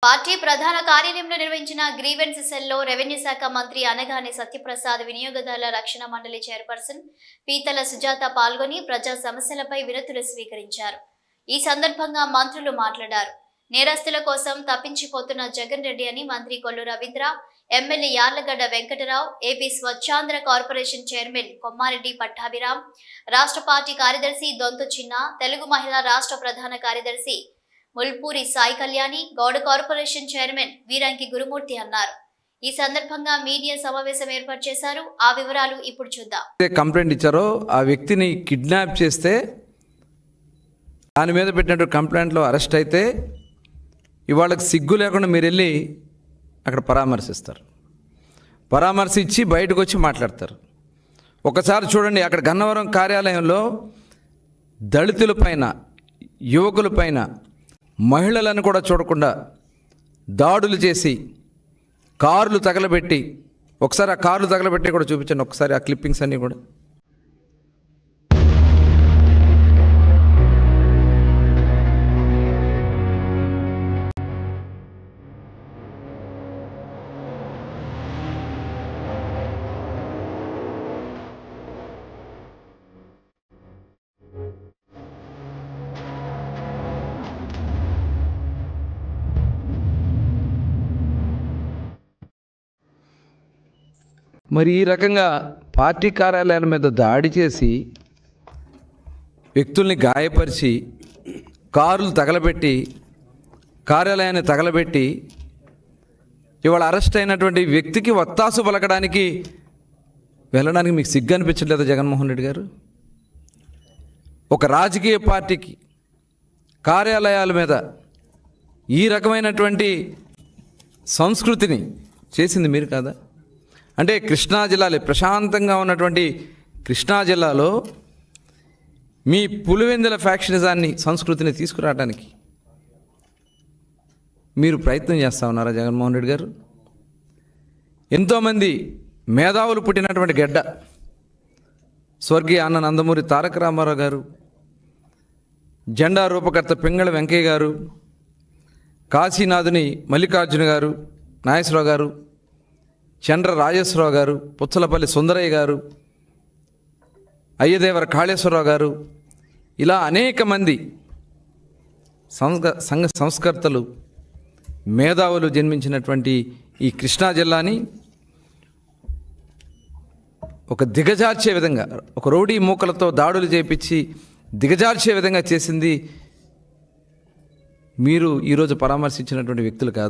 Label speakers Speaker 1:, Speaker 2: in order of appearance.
Speaker 1: Party ప్రధాన కార్యాలయంలో నిర్వహించిన గ్రీవెన్స్ సెల్లో రెవెన్యూ శాఖ మంత్రి అనగానే సత్యప్రసాద్, వినియోగదారుల రక్షణ మండలి చైర్పర్సన్ పీతల సుజాత పాల్గొని ప్రజా సమస్యలపై వినతులు స్వీకరించారు. ఈ సందర్భంగా మంత్రులు మాట్లాడారు. నేరస్తుల కోసం తప్పించిపోతున్న జగన్ రెడ్డి అని మంత్రి Kollu Ravindra, MLA Yarlagadda Venkatarao, AP Swachhandhra corporation chairman Kommareddy Pattabhiram, రాష్ట్ర పార్టీ కార్యదర్శి దొంతు చిన్న, తెలుగు మహిళా రాష్ట్ర ప్రధాన కార్యదర్శి ముల్పూరి సాయి కళ్యాణి, గౌడ కార్పొరేషన్ చైర్మన్ వీరంకి గురుమూర్తి అన్నారు. ఈ సందర్భంగా మీడియా సమావేశం ఏర్పాటు చేశారు. ఆ వివరాలు ఇప్పుడు చూద్దాం.
Speaker 2: కంప్లైంట్ ఇచ్చారో ఆ వ్యక్తిని కిడ్నాప్ చేస్తే దాని మీద పెట్టినట్టు కంప్లైంట్లో అరెస్ట్ అయితే ఇవాళకి సిగ్గు లేకుండా మీరు వెళ్ళి అక్కడ పరామర్శిస్తారు. పరామర్శ ఇచ్చి బయటకు వచ్చి మాట్లాడతారు. ఒకసారి చూడండి, అక్కడ గన్నవరం కార్యాలయంలో దళితులపైన, యువకులపైన, మహిళలను కూడా చూడకుండా దాడులు చేసి కార్లు తగలబెట్టి, ఒకసారి ఆ కార్లు తగలబెట్టి కూడా చూపించండి, ఒకసారి ఆ క్లిప్పింగ్స్ అన్నీ కూడా. మరి ఈ రకంగా పార్టీ కార్యాలయాల మీద దాడి చేసి, వ్యక్తుల్ని గాయపరిచి, కార్లు తగలబెట్టి, కార్యాలయాన్ని తగలబెట్టి ఇవాళ అరెస్ట్ అయినటువంటి వ్యక్తికి వత్తాసు పలకడానికి వెళ్ళడానికి మీకు సిగ్గు అనిపించట్లేదా జగన్మోహన్ రెడ్డి గారు? ఒక రాజకీయ పార్టీకి కార్యాలయాల మీద ఈ రకమైనటువంటి సంస్కృతిని చేసింది మీరు కాదా? అంటే కృష్ణా జిల్లాలో, ప్రశాంతంగా ఉన్నటువంటి కృష్ణా జిల్లాలో మీ పులివెందుల ఫ్యాక్షనిజాన్ని, సంస్కృతిని తీసుకురావడానికి మీరు ప్రయత్నం చేస్తూ ఉన్నారా జగన్మోహన్ రెడ్డి గారు? ఎంతోమంది మేధావులు పుట్టినటువంటి గడ్డ స్వర్గీయ అన్న నందమూరి తారక రామారావు గారు, జెండా రూపకర్త పింగళ వెంకయ్య గారు, కాశీనాథుని మల్లికార్జున గారు, నాగేశ్వరరావు గారు, చంద్ర రాజేశ్వరరావు గారు, పుచ్చలపల్లి సుందరయ్య గారు, అయ్యదేవర కాళేశ్వరరావు గారు, ఇలా అనేక మంది సంఘ సంస్కర్తలు, మేధావులు జన్మించినటువంటి ఈ కృష్ణా జిల్లాని ఒక దిగజార్చే విధంగా, ఒక రౌడీ మూకలతో దాడులు చేపించి దిగజార్చే విధంగా చేసింది మీరు ఈరోజు పరామర్శించినటువంటి వ్యక్తులు కాదు.